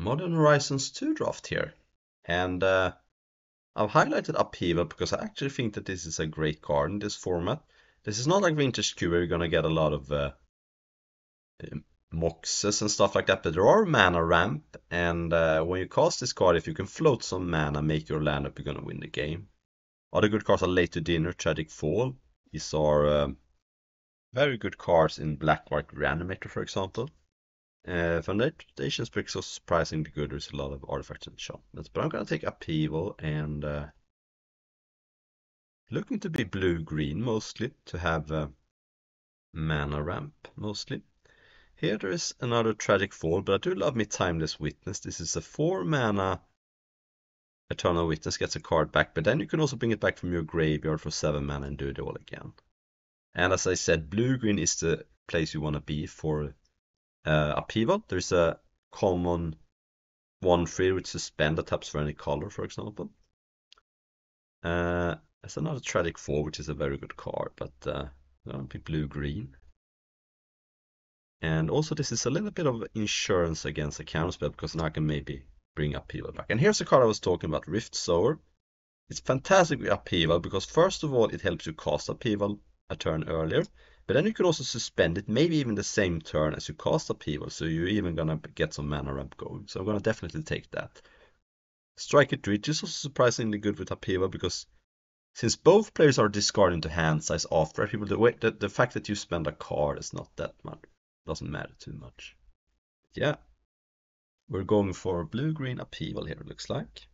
Modern Horizons 2 draft here. And I've highlighted Upheaval because I actually think that this is a great card in this format. This is not like Vintage Q where you're gonna get a lot of Moxes and stuff like that, but there are mana ramp, and when you cast this card, if you can float some mana, make your land up, you're gonna win the game. Other good cards are Late to Dinner, Tragic Fall. These are very good cards in Black-White Reanimator, for example. Foundation Bricks are surprisingly good. There's a lot of artifacts and enchantments, but I'm gonna take Upheaval and looking to be blue-green mostly to have mana ramp mostly. Here there is another Tragic Fall, but I do love me Timeless Witness. This is a 4-mana Eternal Witness, gets a card back, but then you can also bring it back from your graveyard for 7 mana and do it all again. And as I said, blue-green is the place you want to be for Upheaval. There's a common 1/3 with Suspend that taps for any color, for example. There's another Tragic Fall, which is a very good card, but gonna be blue-green. And also this is a little bit of insurance against a counterspell, because now I can maybe bring Upheaval back. And here's the card I was talking about, Rift Sower. It's fantastic with Upheaval because first of all it helps you cast Upheaval a turn earlier, but then you could also suspend it, maybe even the same turn as you cast Upheaval, so you're even gonna get some mana ramp going. So I'm gonna definitely take that. Strike It Rich is also surprisingly good with Upheaval because since both players are discarding to hand size after Upheaval, the fact that you spend a card is not that much, doesn't matter too much. Yeah, we're going for blue-green Upheaval here, it looks like.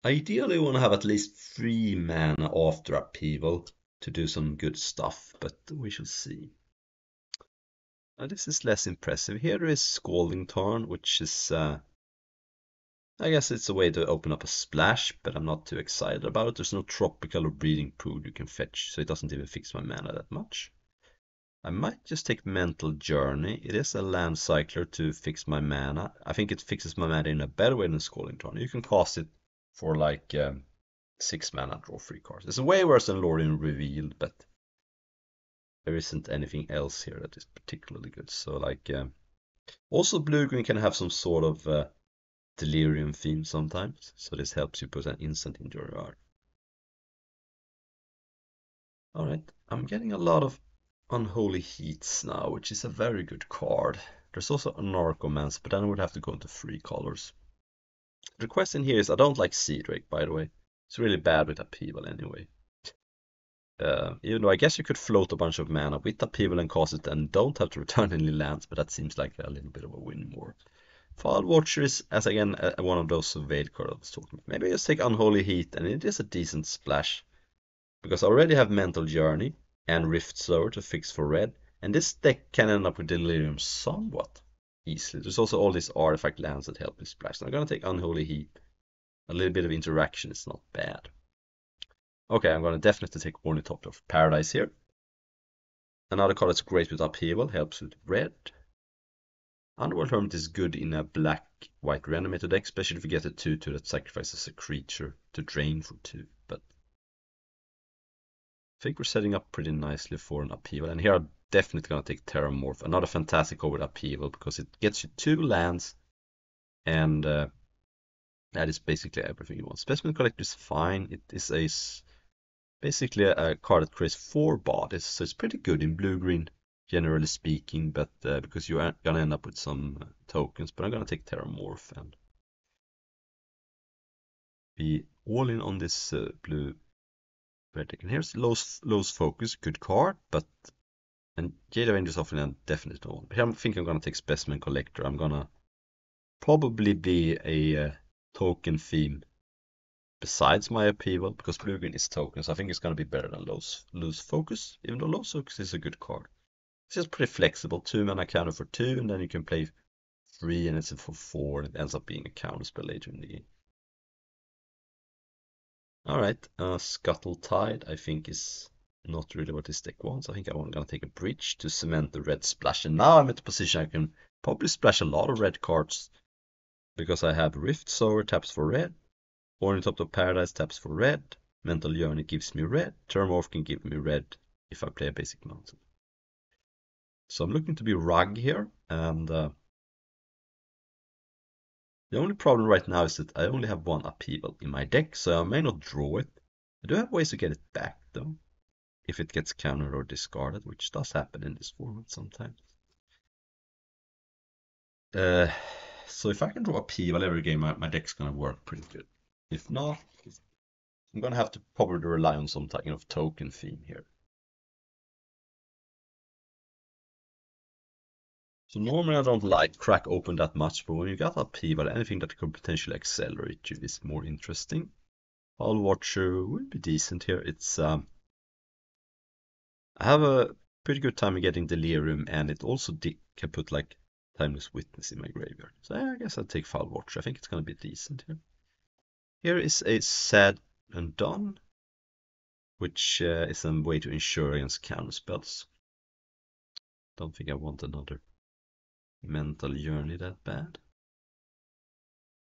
Ideally, you want to have at least 3 mana after Upheaval to do some good stuff, but we shall see. This is less impressive. Here there is Scalding Tarn, which is, I guess it's a way to open up a splash, but I'm not too excited about it. There's no Tropical or Breeding Pool you can fetch, so it doesn't even fix my mana that much. I might just take Mental Journey. It is a land cycler to fix my mana. I think it fixes my mana in a better way than Scalding Tarn. You can cast it for like 6 mana, draw 3 cards. It's way worse than Lorien Revealed, but there isn't anything else here that is particularly good. So like, also blue-green can have some sort of delirium theme sometimes, so this helps you put an instant into your yard. Alright, I'm getting a lot of Unholy Heats now, which is a very good card. There's also a Narcomancer, but then I would have to go into 3 colors. The question here is, I don't like Sea Drake, by the way. It's really bad with Upheaval anyway. Even though I guess you could float a bunch of mana with Upheaval and cast it and don't have to return any lands, but that seems like a little bit of a win more. Fall Watcher is, as again, one of those surveyed cards I was talking about. Maybe I just take Unholy Heat, and it is a decent splash. Because I already have Mental Journey and Rift Sower to fix for red, and this deck can end up with Delirium somewhat easily. There's also all these artifact lands that help me splash. So I'm gonna take Unholy Heat. A little bit of interaction is not bad. Okay, I'm gonna definitely take Ornithopter of Paradise here. Another card that's great with Upheaval, helps with red. Underworld Hermit is good in a black-white reanimator deck, especially if you get a 2/2 that sacrifices a creature to drain for 2. But I think we're setting up pretty nicely for an Upheaval. And here I'm definitely gonna take Terramorph, another fantastic card with Upheaval, because it gets you 2 lands, and that is basically everything you want. Specimen Collector is fine. It is basically a card that creates 4 bodies, so it's pretty good in blue-green, generally speaking, but because you're gonna end up with some tokens, but I'm gonna take Terramorph and be all in on this blue red deck. And here's Lowe's Focus, good card, but and Jade Avengers Offering definitely don't. But here I think I'm gonna take Specimen Collector. I'm gonna probably be a token theme besides my Upheaval, because blue-green is tokens. I think it's going to be better than Lowe's Focus, even though Lowe's Focus is a good card. It's just pretty flexible. 2 mana counter for 2, and then you can play 3 and it's for 4, and it ends up being a counter spell later in the game. Alright, Scuttle Tide I think is not really what this deck wants. I think I'm going to take a Bridge to cement the red splash, and now I'm at the position I can probably splash a lot of red cards, because I have Rift Sower taps for red, Ornithopter of Paradise taps for red, Mental Journey gives me red, Terramorph can give me red if I play a basic mountain. So I'm looking to be rug here, and the only problem right now is that I only have one upheaval in my deck, so I may not draw it. I do have ways to get it back though, if it gets countered or discarded, which does happen in this format sometimes. So if I can draw upheaval every game, my deck's gonna work pretty good. If not, I'm gonna have to probably rely on some kind of token theme here. So normally I don't like crack open that much, but when you got upheaval, anything that could potentially accelerate you is more interesting. Foul Watcher would be decent here. It's I have a pretty good time getting Delirium, and it also can put like Timeless Witness in my graveyard. So I guess I'll take Foul Watcher. I think it's gonna be decent here. Here is a Sad and Done, which is a way to ensure against counter spells. Don't think I want another Mental Journey that bad.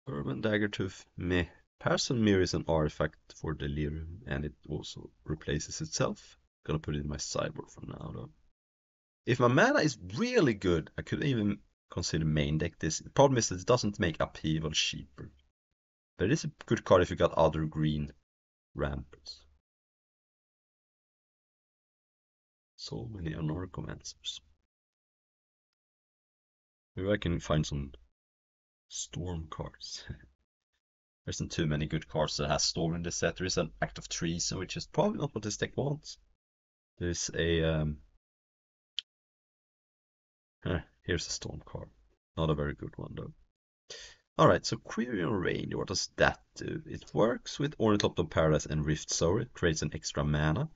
Urban Daggertooth, meh. Parson Mirror is an artifact for Delirium, and it also replaces itself. Gonna put it in my sideboard for now, though. If my mana is really good, I could even consider main deck this. The problem is that it doesn't make Upheaval cheaper. But it is a good card if you got other green rampers. So many Anarchomancers. Maybe I can find some Storm cards. There isn't too many good cards that has Storm in this set. There is an Act of Treason, which is probably not what this deck wants. There's a here's a Storm card. Not a very good one though. Alright, so Quirion Range, what does that do? It works with Ornithopter Paradise and Rift Sower. It creates an extra mana.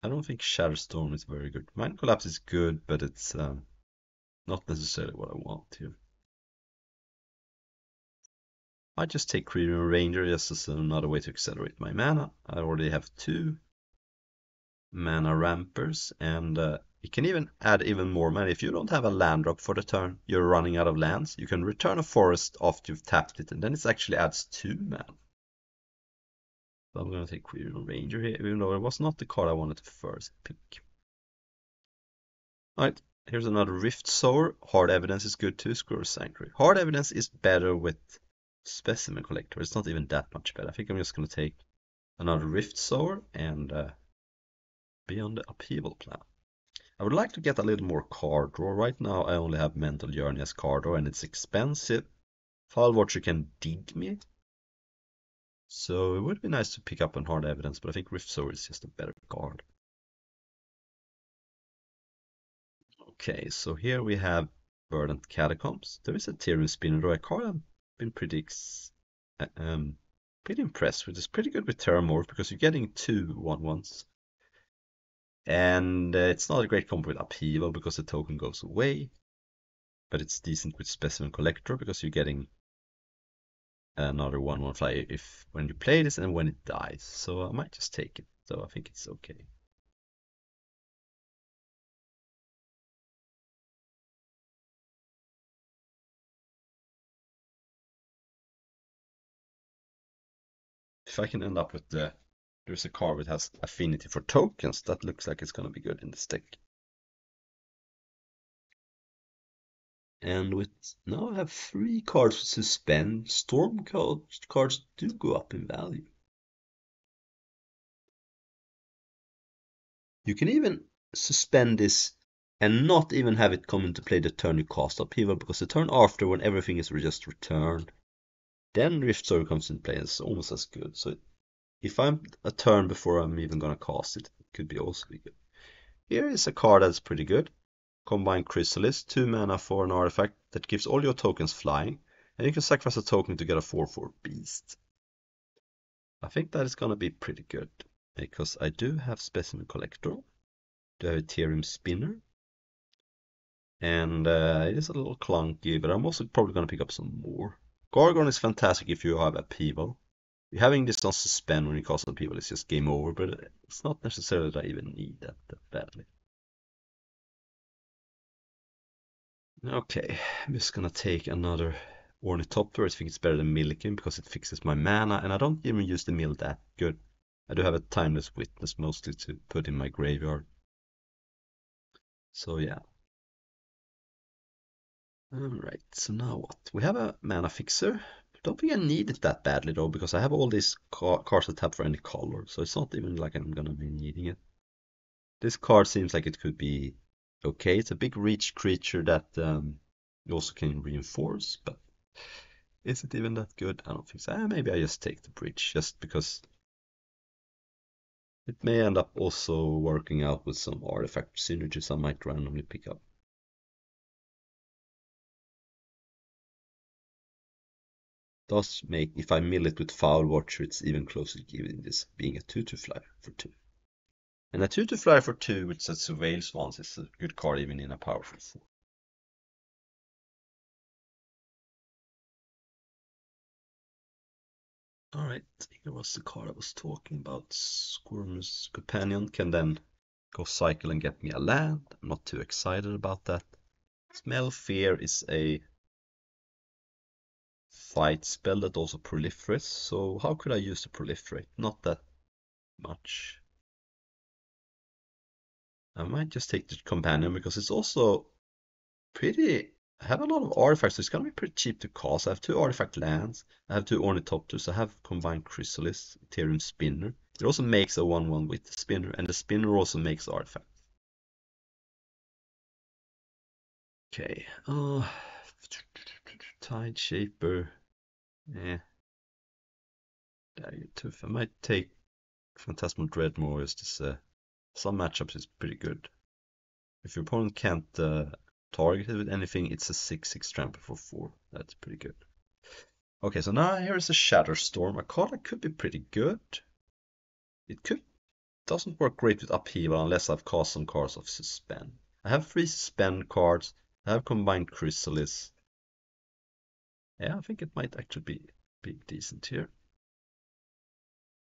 I don't think Shatterstorm is very good. Mind Collapse is good, but it's not necessarily what I want here. I just take Quirion Ranger just as another way to accelerate my mana. I already have 2 mana rampers, and you can even add even more mana. If you don't have a land drop for the turn, you're running out of lands, you can return a forest after you've tapped it, and then it actually adds 2 mana. So I'm going to take Quirion Ranger here, even though it was not the card I wanted to first pick. Alright, here's another Rift Sower. Hard Evidence is good too. Scroll Sanctuary. Hard Evidence is better with Specimen Collector. It's not even that much better. I think I'm just going to take another Rift Sower and be on the Upheaval plan. I would like to get a little more card draw. Right now I only have Mental Journey as card draw, and it's expensive. Foul Watcher can dig me. So it would be nice to pick up on Hard Evidence, but I think Rift Sower is just a better card. Okay, so here we have Verdant Catacombs. There is a Tyrion Spinner, though a card I've been pretty impressed with. It's pretty good with Terramorph because you're getting 2 1/1s. And it's not a great combo with Upheaval because the token goes away. But it's decent with Specimen Collector because you're getting another 1/1 flyer if when you play this and when it dies. So I might just take it, so I think it's okay. If I can end up with there's a card that has affinity for tokens, that looks like it's gonna be good in this deck. And with now I have 3 cards to suspend. Storm cards do go up in value. You can even suspend this and not even have it come into play the turn you cast Upheaval, because the turn after, when everything is just returned, then Rift Sower comes into play and it's almost as good. So if I'm a turn before I'm even gonna cast it, it could be also be good. Here is a card that's pretty good. Combine Chrysalis, 2 mana for an artifact that gives all your tokens flying, and you can sacrifice a token to get a 4/4 beast. I think that is gonna be pretty good, because I do have Specimen Collector, do have a Ethereum Spinner, and it is a little clunky, but I'm also probably gonna pick up some more. Gorgon is fantastic if you have Upheaval. Having this on suspend when you cast Upheaval is just game over, but it's not necessarily that I even need that badly. Okay, I'm just gonna take another Ornithopter. I think it's better than Millikin because it fixes my mana, and I don't even use the mill that good. I do have a Timeless Witness mostly to put in my graveyard. So yeah. Alright, so now what? We have a mana fixer. Don't think I need it that badly though, because I have all these cards that tap for any color, so it's not even like I'm gonna be needing it. This card seems like it could be okay. It's a big reach creature that you also can reinforce, but is it even that good? I don't think so. Maybe I just take the bridge, just because it may end up also working out with some artifact synergies I might randomly pick up. Does make, if I mill it with Foul Watcher, it's even closer to giving this being a 2/2 flyer for 2. And a 2/2 flyer for 2 with such Surveil Swans is a good card even in a powerful 4. Alright, here was the card I was talking about. Squirmus Companion can then go cycle and get me a land. I'm not too excited about that. Smell Fear is a fight spell that also proliferates, so how could I use the proliferate? Not that much. I might just take the companion because it's also pretty. I have a lot of artifacts, so it's gonna be pretty cheap to cast. I have 2 artifact lands, I have 2 Ornithopters, I have combined Chrysalis, Ethereum Spinner. It also makes a 1/1 with the Spinner, and the Spinner also makes artifacts. Okay, Tide Shaper. Eh, Dagger Tooth. I might take Phantasmal Dreadmaw as this. Some matchups is pretty good. If your opponent can't target it with anything, it's a 6/6 trample for 4. That's pretty good. Okay, so now here's a Shatterstorm, a card that could be pretty good. It doesn't work great with Upheaval unless I've cast some cards of Suspend. I have 3 Suspend cards, I have combined Chrysalis. Yeah, I think it might actually be decent here.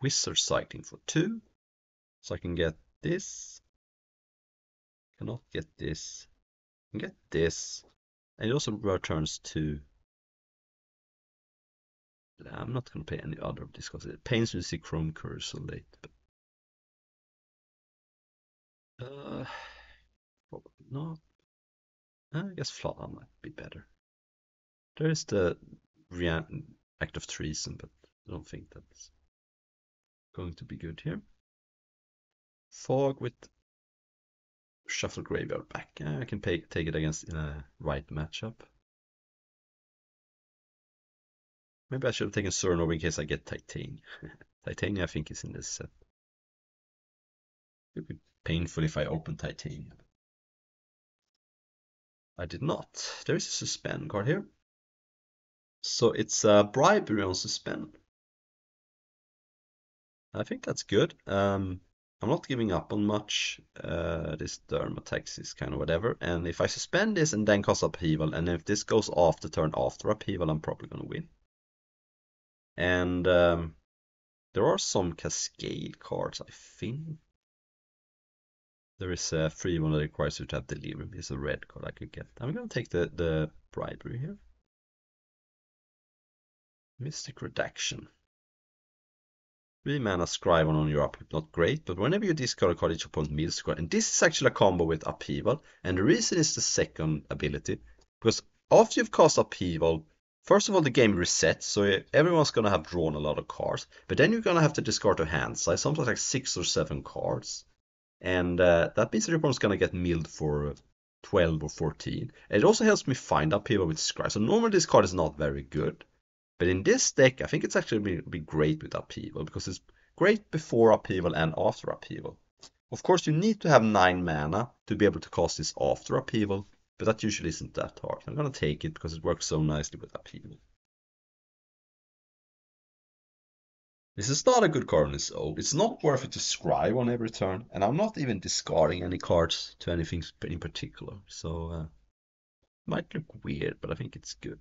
Wizard Cycling for 2, so I can get this. Cannot get this. I can get this. And it also returns to. I'm not going to play any other of this because it pains me to see Chrome Curse so late. But probably not. I guess Floodhound might be better. There is the Act of Treason, but I don't think that's going to be good here. Fog with Shuffle Graveyard back. I can take it against in a right matchup. Maybe I should have taken Cernova in case I get Titania. Titania, I think, is in this set. It would be painful if I open Titania. I did not. There is a Suspend card here. So it's a Bribery on Suspend. I think that's good. I'm not giving up on much. This Dermatax is kind of whatever. And if I suspend this and then cast Upheaval, and if this goes off the turn after Upheaval, I'm probably going to win. And there are some Cascade cards, I think. There is a free one that requires you to have Delivery. It's a red card I could get. I'm going to take the Bribery here. Mystic Redaction. 3 mana Scribe on your upkeep, not great, but whenever you discard a card, each opponent mills square. And this is actually a combo with Upheaval, and the reason is the second ability, because after you've cast Upheaval, first of all, the game resets, so everyone's gonna have drawn a lot of cards, but then you're gonna have to discard to hand size, sometimes like 6 or 7 cards. And that means that your opponent's gonna get milled for 12 or 14. And it also helps me find Upheaval with Scribe. So normally this card is not very good. But in this deck, I think it's actually be great with Upheaval because it's great before Upheaval and after Upheaval. Of course, you need to have 9 mana to be able to cast this after Upheaval, but that usually isn't that hard. I'm gonna take it because it works so nicely with Upheaval. This is not a good card on its own. It's not worth it to Scribe on every turn, and I'm not even discarding any cards to anything in particular. So, might look weird, but I think it's good.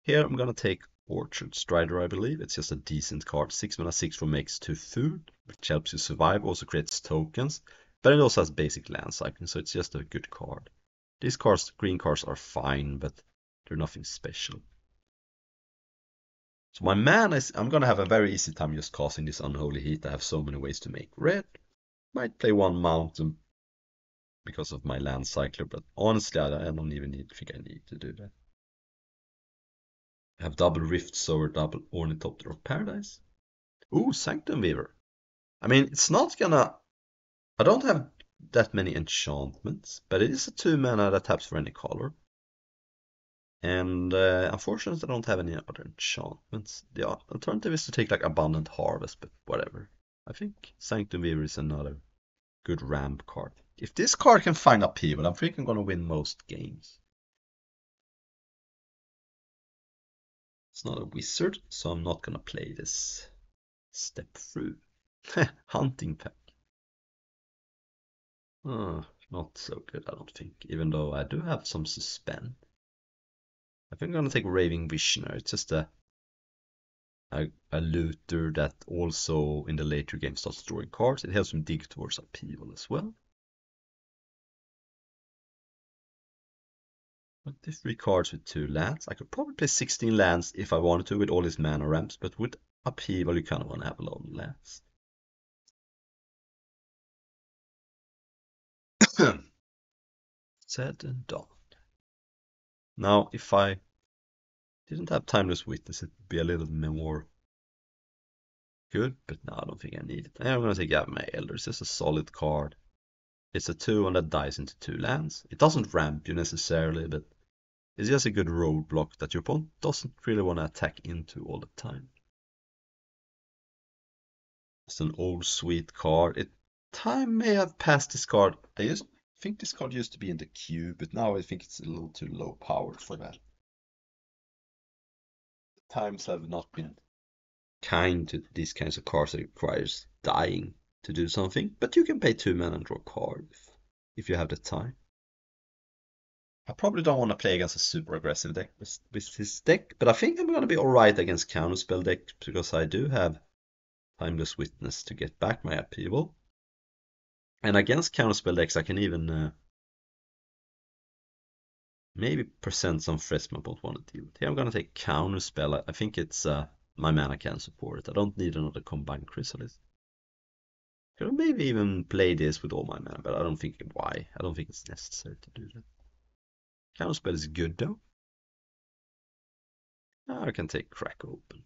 Here I'm gonna take Orchard Strider, I believe. It's just a decent card. 6 mana 6 for makes 2 food, which helps you survive, also creates tokens, but it also has basic land cycling, so it's just a good card. These cards, green cards, are fine, but they're nothing special. So my mana is, I'm gonna have a very easy time just casting this Unholy Heat. I have so many ways to make red. Might play one mountain because of my land cycler, but honestly, I don't even think I need to do that. I have double Rifts over double Ornithopter of Paradise. Ooh, Sanctum Weaver. I mean, it's not gonna. I don't have that many enchantments, but it is a 2 mana that taps for any color. And unfortunately, I don't have any other enchantments. The alternative is to take like Abundant Harvest, but whatever. I think Sanctum Weaver is another good ramp card. If this card can find Upheaval, I'm freaking gonna win most games. It's not a wizard, so I'm not gonna play this step through. Hunting pack. Not so good, I don't think. Even though I do have some suspend. I think I'm gonna take Raving Visioner. It's just a looter that also in the later game starts drawing cards. It helps me dig towards Upheaval as well. 23 cards with 2 lands. I could probably play 16 lands if I wanted to with all these mana ramps, but with Upheaval you kind of want to have a lot of lands. Said and done. Now, if I didn't have Timeless Witness, it would be a little more good, but no, I don't think I need it. I'm gonna take out my Elders. It's a solid card. It's a 2 that dies into 2 lands. It doesn't ramp you necessarily, but it's just a good roadblock that your opponent doesn't really want to attack into all the time. It's an old sweet card. Time may have passed this card. I think this card used to be in the queue, but now I think it's a little too low powered for that. Times have not been kind to these kinds of cards that requires dying to do something, but you can pay 2 mana and draw a card if you have the time. I probably don't want to play against a super aggressive deck with this deck, but I think I'm going to be alright against counterspell deck because I do have Timeless Witness to get back my Upheaval. And against counterspell decks I can even maybe present some threats my opponent want to deal with. Here I'm going to take counterspell. I think it's my mana can support it. I don't need another Combined Chrysalis. Could maybe even play this with all my mana, but I don't think why. I don't think it's necessary to do that. Counterspell is good though. Now I can take Crack Open.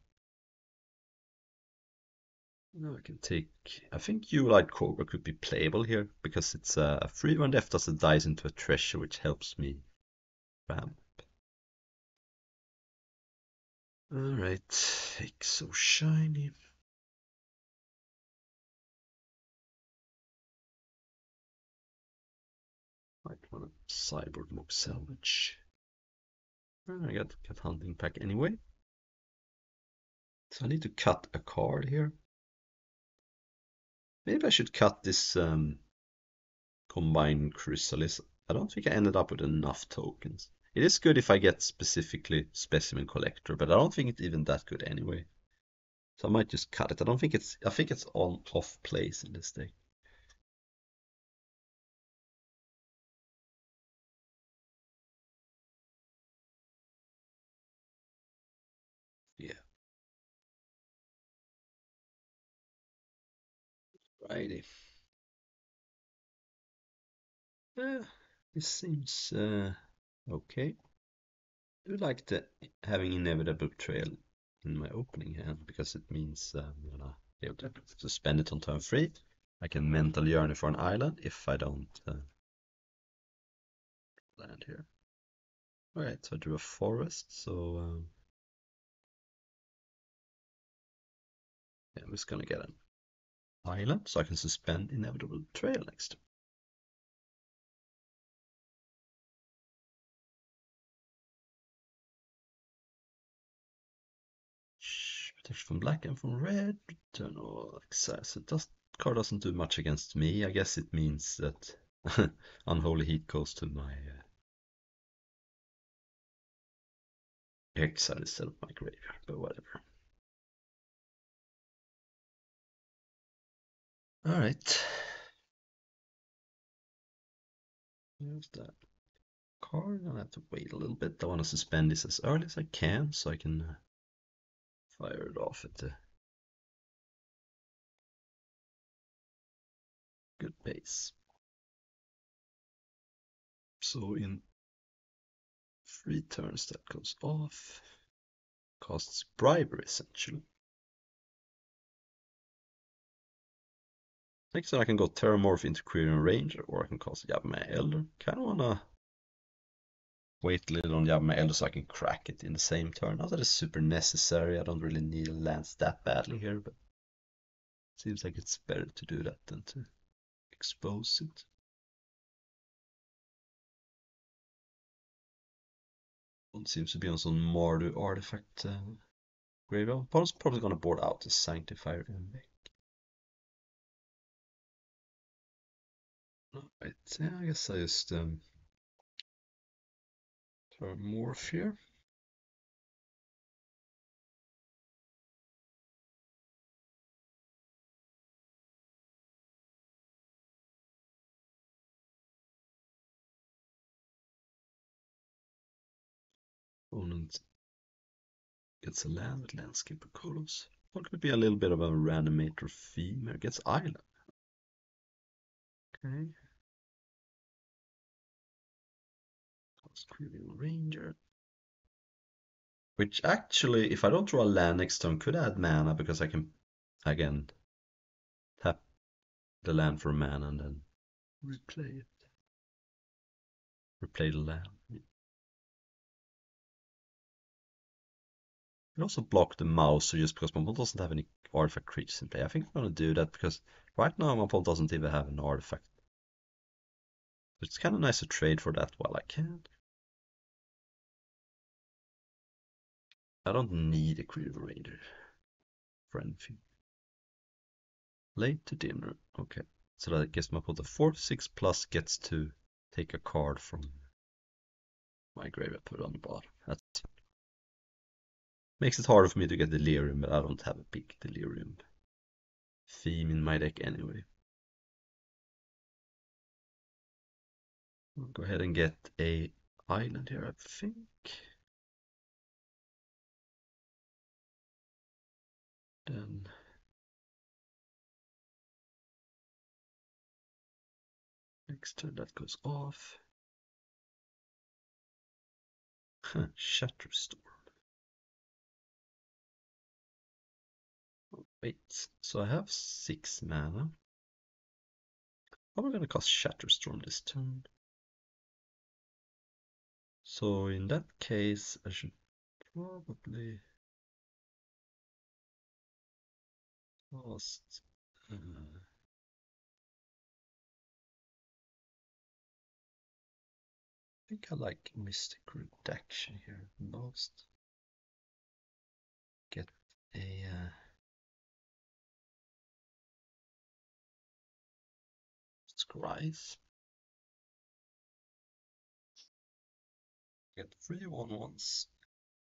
Now I can take. I think Light Cobra could be playable here because it's a 3/1 Death Dust that dies into a treasure, which helps me ramp. Alright, take So Shiny. Might want to Cyborg Mock Salvage. I got Hunting Pack anyway. So I need to cut a card here. Maybe I should cut this Combined Chrysalis. I don't think I ended up with enough tokens. It is good if I get specifically Specimen Collector, but I don't think it's even that good anyway. So I might just cut it. I think it's on off place in this deck. Yeah. Righty. This seems okay. I do like having Inevitable Trail in my opening hand because it means I'm gonna be able to suspend it on turn 3. I can mental journey for an island if I don't land here. Alright, so I drew a forest, so yeah, I'm just gonna get an island so I can suspend Inevitable Trail next turn. Protection from black and from red, return all access. Card doesn't do much against me. I guess it means that Unholy Heat goes to my exile instead of my graveyard, but whatever. Alright. Here's that card. I'll have to wait a little bit. I want to suspend this as early as I can so I can Fire it off at a good pace. So in 3 turns that goes off. Costs bribery essentially. Next turn I can go Terramorph into Quirion Ranger, or I can cast Yavimaya Elder. Kinda wanna wait a little on Yavimaya Elder so I can crack it in the same turn. Not that it's super necessary, I don't really need lands that badly here, but it seems like it's better to do that than to expose it. One seems to be on some Mardu artifact graveyard. Opponent's probably gonna board out the Sanctifier Ember. Alright, yeah, I guess I just Terramorph here. Opponent gets a land with Landscaper colors. What could be a little bit of a randomator theme here? Gets Island. Okay. Screaming Ranger. Which actually, if I don't draw a land next turn, could add mana because I can, again, tap the land for mana and then replay it. Replay the land. You can also block the mouse just because my opponent doesn't have any artifact creatures in play. I think I'm going to do that because right now my opponent doesn't even have an artifact. It's kind of nice to trade for that while I can. I don't need a Creative Raider for anything. Late to dinner. Okay. So that gives my opponent a 4/6 plus gets to take a card from my graveyard, put it on the bottom. That makes it harder for me to get Delirium, but I don't have a big Delirium theme in my deck anyway. I'll go ahead and get a island here, I think. Then next turn that goes off. Shatterstorm. Oh, wait, so I have 6 mana. How am I gonna cast Shatterstorm this turn? So in that case, I should probably cast. I think I like Mystic Redaction here most. Get a Scries. Get 3/1/1s.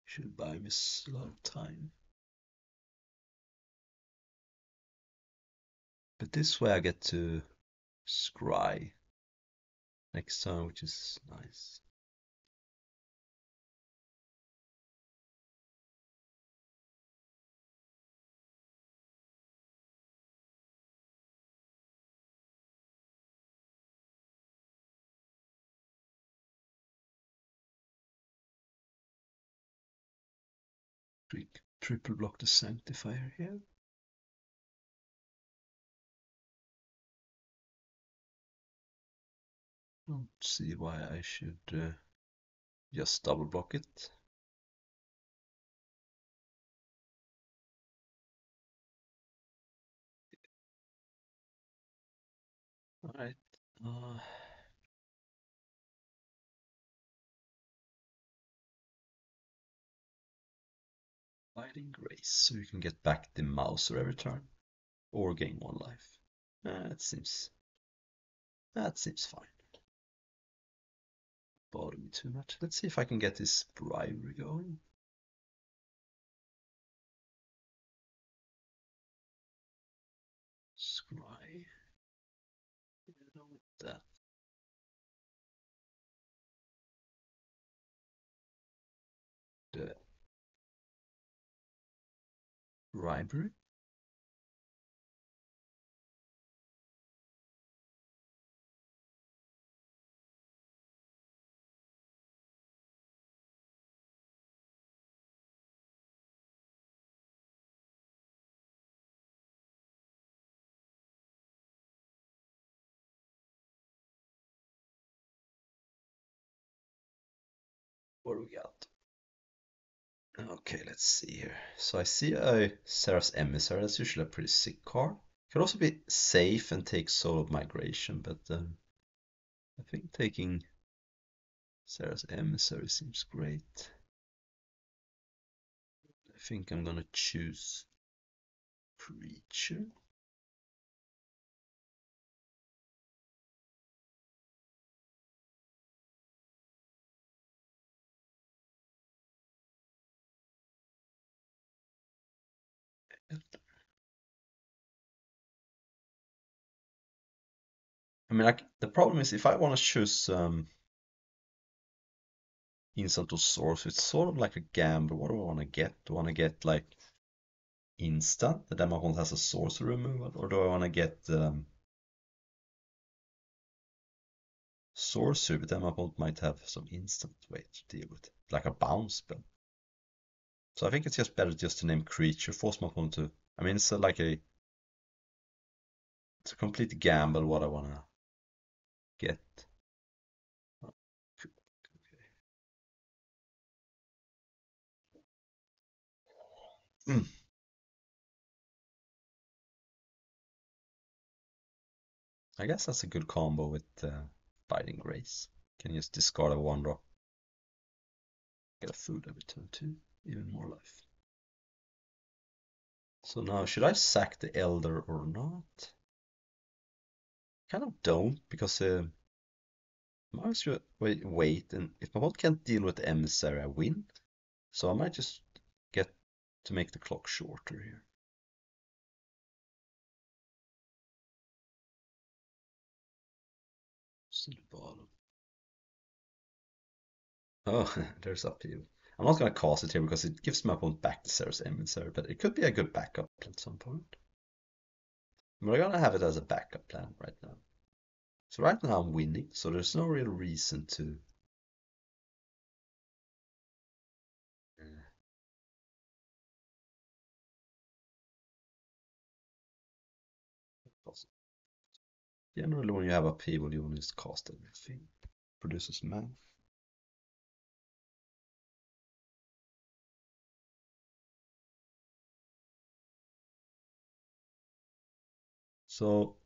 Should buy me a lot of time. But this way I get to scry next turn, which is nice. Triple block the Sanctifier here. Don't see why I should just double block it. Alright. Fighting Grace, so you can get back the Mouser every turn, or gain 1 life. That seems fine. Bother me too much. Let's see if I can get this bribery going. Scry. That. The Bribery? What do we got? Okay, let's see here. So I see a Sarah's Emissary. That's usually a pretty sick card. Could also be safe and take Soul of Migration, but I think taking Sarah's Emissary seems great. I think I'm gonna choose Creature. I mean, the problem is if I want to choose instant or source, it's sort of like a gamble. What do I want to get? Do I want to get like instant, that my opponent has a sorcery removal, or do I want to get sorcery, but then my opponent might have some instant way to deal with it, like a bounce spell. So I think it's just better just to name creature, force my opponent to. I mean, it's it's a complete gamble what I wanna get. Mm. I guess that's a good combo with Biting Grace. Can just discard a 1-drop, get a food every turn too, even more life. So now, should I sack the Elder or not? Kind of don't, because might as well wait, and if my opponent can't deal with the Emissary, I win. So I might just get to make the clock shorter here. To the bottom. Oh, there's Upheaval. I'm not going to cast it here because it gives my opponent back to Sarah's Emissary, but it could be a good backup at some point. We're going to have it as a backup plan right now. So right now I'm winning, so there's no real reason to generally when you have Upheaval you only just cast everything. Produces mana. So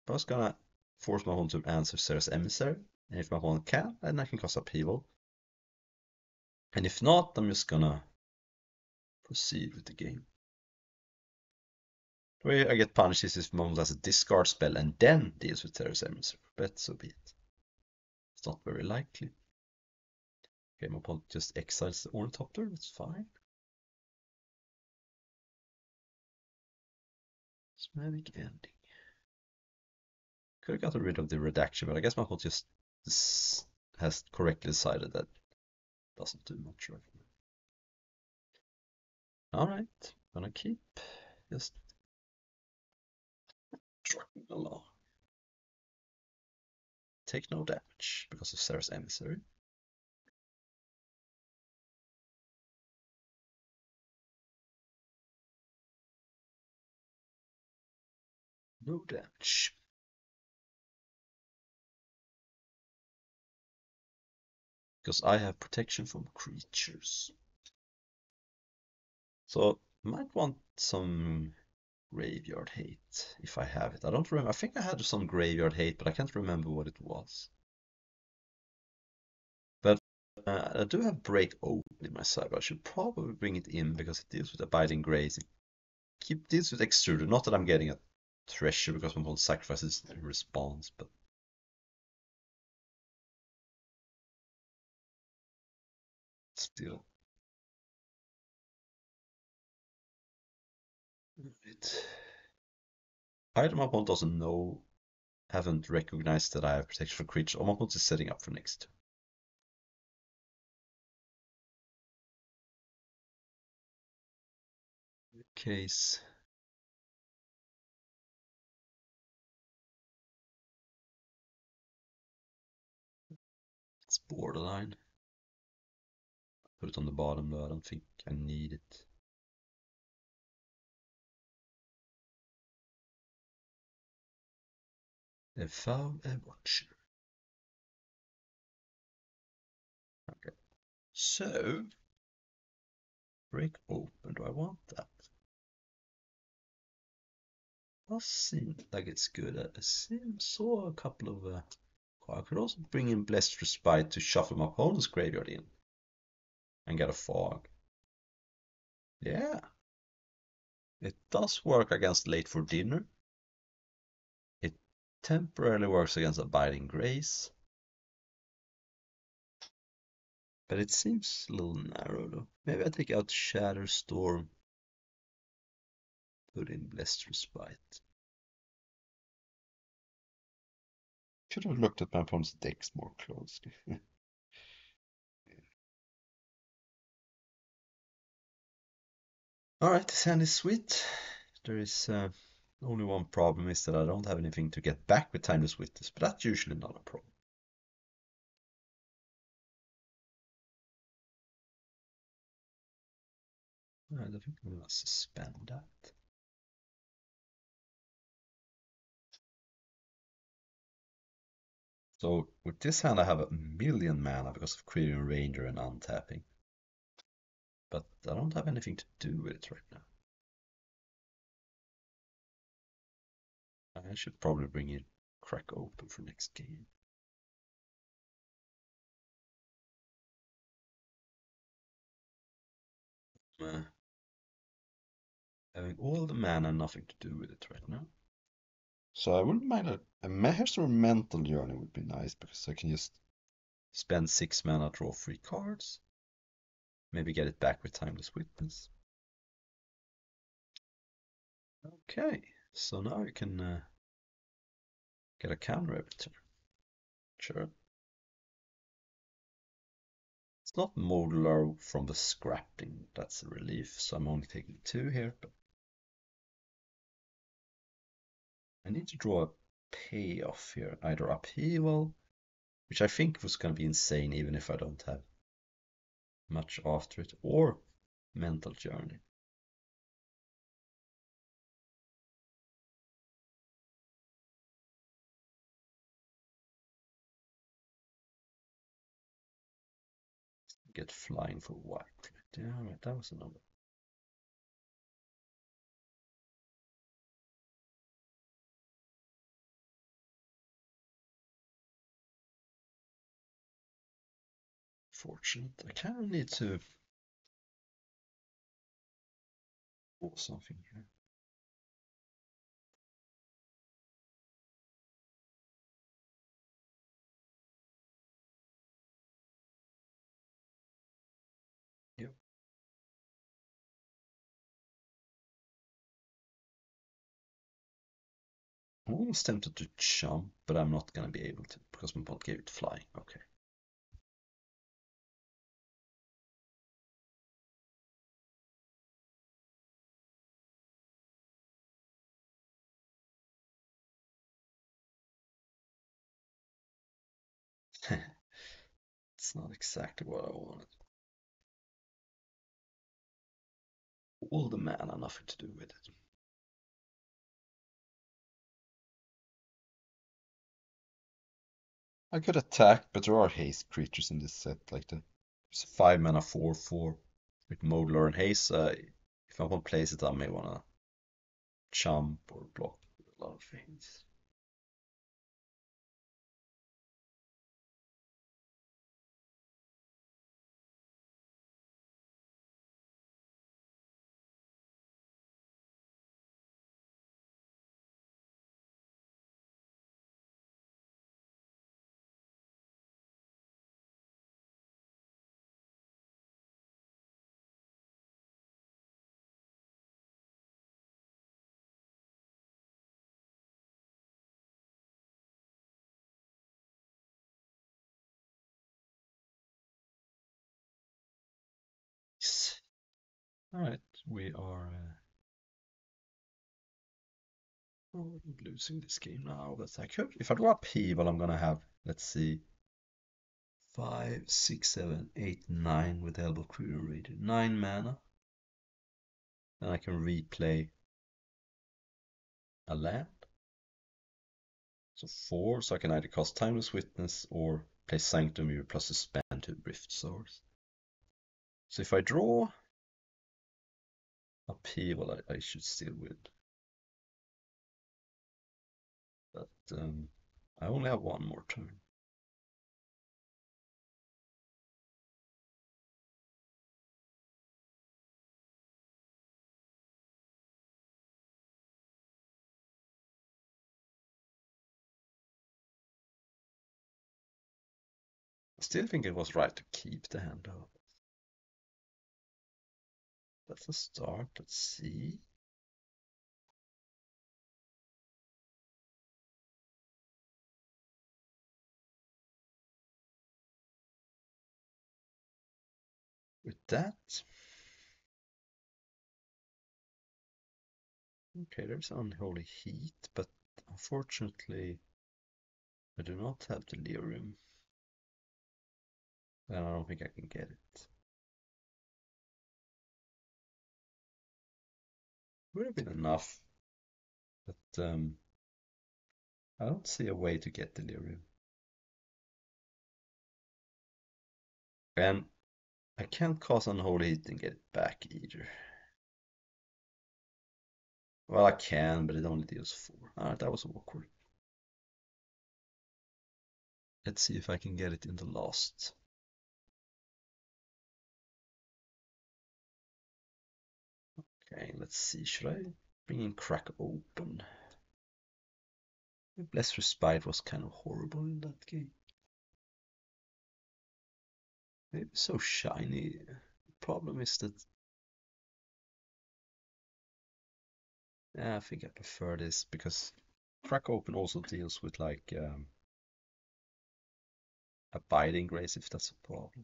I was gonna force my opponent to answer Sarah's Emissary, and if my opponent can, then I can cast Upheaval. And if not, I'm just gonna proceed with the game. The way I get punished is if my opponent has a discard spell and then deals with Sarah's Emissary, but so be it. It's not very likely. Okay, my opponent just exiles the Ornithopter, that's fine. Smatic Ending. Could have gotten rid of the redaction, but I guess my opponent just has correctly decided that doesn't do much right now. Alright, gonna keep just trucking along. Take no damage because of Sarah's Emissary. No damage. Because I have protection from creatures. So might want some graveyard hate if I have it. I don't remember. I think I had some graveyard hate, but I can't remember what it was. But I do have break open in my side, but I should probably bring it in because it deals with abiding grace. It deals with extruder. Not that I'm getting a treasure because my opponent sacrifices in response, but still. Either my opponent doesn't know, haven't recognized that I have protection for creatures, or my opponent is setting up for next turn. case. It's borderline. Put it on the bottom though, I don't think I need it. They found a watcher. Okay. So, break open. Do I want that? Does seem like it's good. Saw a couple of. I could also bring in Blessed Respite to shuffle my opponent's graveyard in and get a fog. Yeah, it does work against Late for Dinner. It temporarily works against Abiding Grace. But it seems a little narrow though. Maybe I take out Shatterstorm. Put in Blessed Respite. Should have looked at my opponent's decks more closely. Alright, this hand is sweet. There is only one problem is that I don't have anything to get back with Timeless Witness, but that's usually not a problem. I think I'm gonna suspend that. So with this hand I have a million mana because of creating Ranger and untapping. But I don't have anything to do with it right now. I should probably bring in Crack Open for next game. Having all the mana, nothing to do with it right now. So I wouldn't mind a Meher's or Mental Journey would be nice because I can just spend 6 mana, draw 3 cards. Maybe get it back with Timeless Witness. Okay, so now you can get a counter every turn. Sure. It's not modular from the scrapping, that's a relief, so I'm only taking 2 here, but I need to draw a payoff here, either Upheaval, which I think was going to be insane even if I don't have much after it, or Mental Journey. Get flying for white. Yeah, right, that was a number. Fortunate. I kind of need to pull something here. Yep. I'm almost tempted to jump, but I'm not going to be able to because my bot gave it flying. Okay. It's not exactly what I wanted. All the mana, nothing to do with it. I could attack, but there are haste creatures in this set, like there's a 5 mana 4/4 with Modular and haste. If I want to place it, I may want to jump or block a lot of things. All right, we are Oh, I'm losing this game now, but I could. If I draw Upheaval, I'm gonna have, let's see, 5, 6, 7, 8, 9 with Elbow Crew and Radio. 9 mana. Then I can replay a land. So 4, so I can either cast Timeless Witness or play Sanctum Mirror plus Suspend to Rift Source. So if I draw Upheaval, I should still win. But I only have one more turn. I still think it was right to keep the hand out. That's a start. Let's see. With that, okay, there's Unholy Heat, but unfortunately, I do not have Delirium, and I don't think I can get it. Would have been enough, but I don't see a way to get Delirium. And I can't cast Unholy Heat and get it back either. Well, I can, but it only deals 4. Alright, that was awkward. Let's see if I can get it in the last. Okay, let's see. Should I bring in Crack Open? Bless Respite was kind of horrible in that game. Maybe so shiny. The problem is that, yeah, I think I prefer this because Crack Open also deals with like Abiding Grace if that's a problem.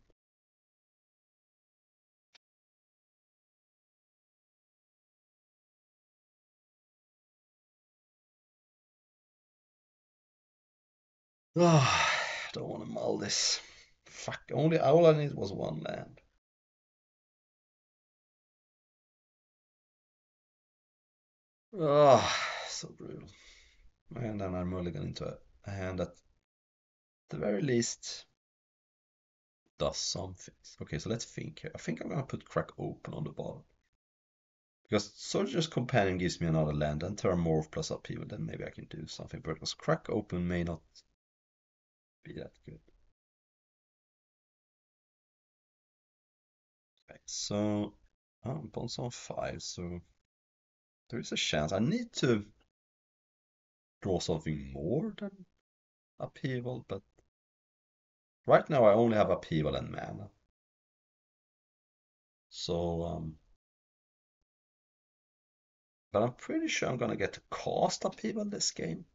Ah, don't want to mull this. Fuck, all I need was one land. Ah, so brutal. And then I mulligan into a hand that, at the very least, does something. Okay, so let's think here. I think I'm gonna put Crack Open on the bottom. Because Soldier's Companion gives me another land and Terramorph plus Upheaval, then maybe I can do something. Because Crack Open may not be that good. Okay, so Bond's on 5, so there is a chance. I need to draw something more than Upheaval, but right now I only have Upheaval and mana. So, but I'm pretty sure I'm gonna get to cast Upheaval this game.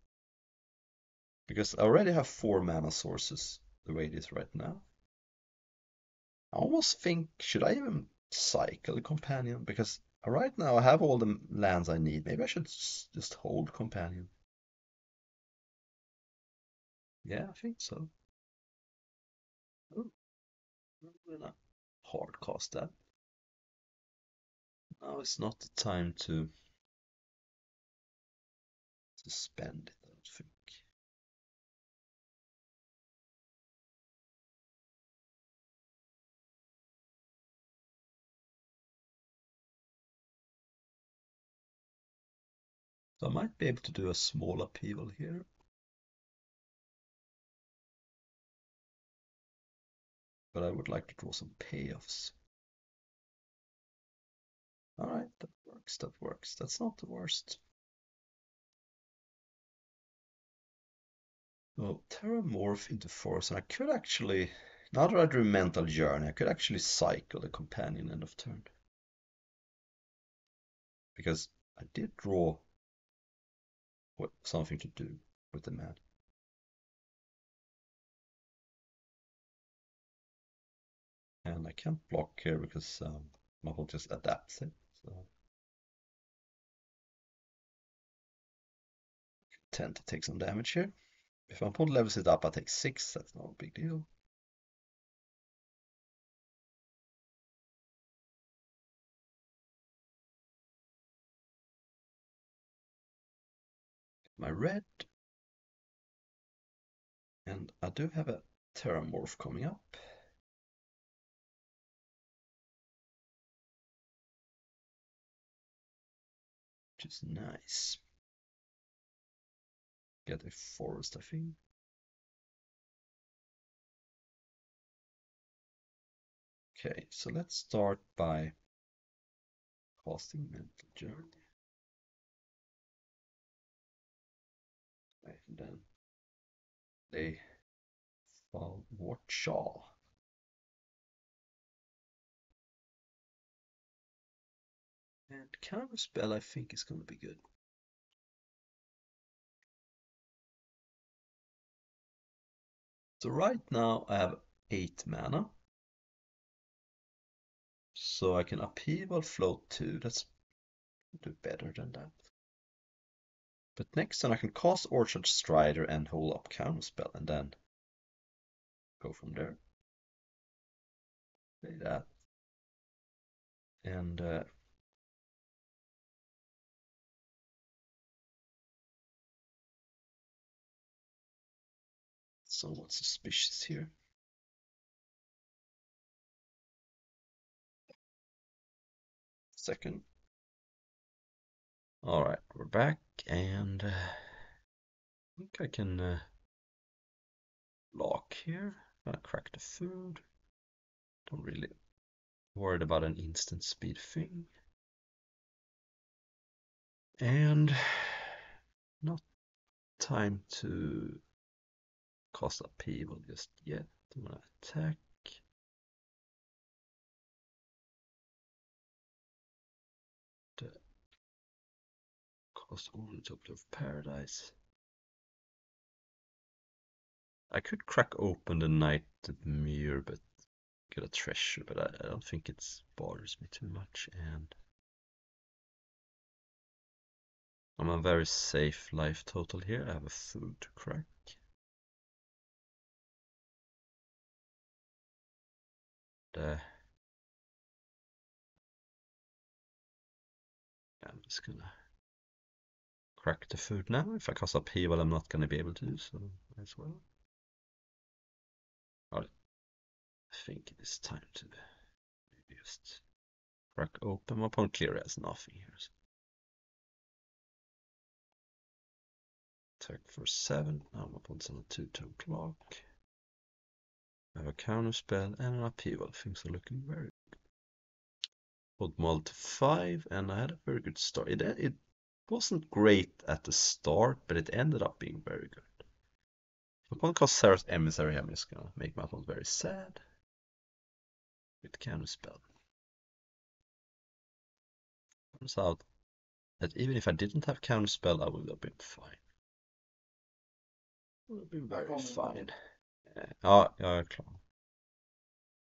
Because I already have 4 mana sources the way it is right now. I almost think, should I even cycle the Companion? Because right now I have all the lands I need. Maybe I should just hold Companion. Yeah, I think so. Oh, I'm gonna hard cast that. Now it's not the time to spend it, I don't think. So I might be able to do a small upheaval here. But I would like to draw some payoffs. Alright, that works, that works. That's not the worst. Well, Terramorph into Force, and I could actually, now that I drew Mental Journey, I could actually cycle the Companion end of turn. Because I did draw something to do with the man. And I can't block here because my opponent just adapts it. So tend to take some damage here. If my opponent levels it up, I take 6. That's not a big deal. My red. And I do have a Terramorph coming up. Which is nice. Get a forest, I think. Okay, so let's start by casting Mental Journey. And then they fall Wartshaw. And Counterspell I think is going to be good. So right now I have 8 mana. So I can Upheaval, float 2. That's do better than that. But next turn I can cast Orchard Strider and hold up Counterspell and then go from there. Play that. And somewhat suspicious here. Second. Alright, we're back and I think I can lock here. Gonna crack the food. Don't really worried about an instant speed thing. And not time to cast Upheaval just yet. I'm gonna attack. Cast only Top of Paradise. I could crack open the Knighted Mirror, but get a treasure, but I don't think it bothers me too much. And I'm a very safe life total here. I have a food to crack. I'm just gonna crack the food now. If I cast Upheaval, I'm not gonna be able to, so as well. Alright. I think it is time to maybe just crack open. My opponent clearly has nothing here. So. Attack for 7. Now my opponent's on a 2-tone clock. I have a counter spell and an Upheaval. Things are looking very good. Put Mull to 5, and I had a very good start. It wasn't great at the start, but it ended up being very good. If opponent casts Sarah's Emissary, I'm just gonna make my opponent very sad with counter spell. Turns out that even if I didn't have counter spell, I would have been fine. Would have been very fine. Ja, jag är klar.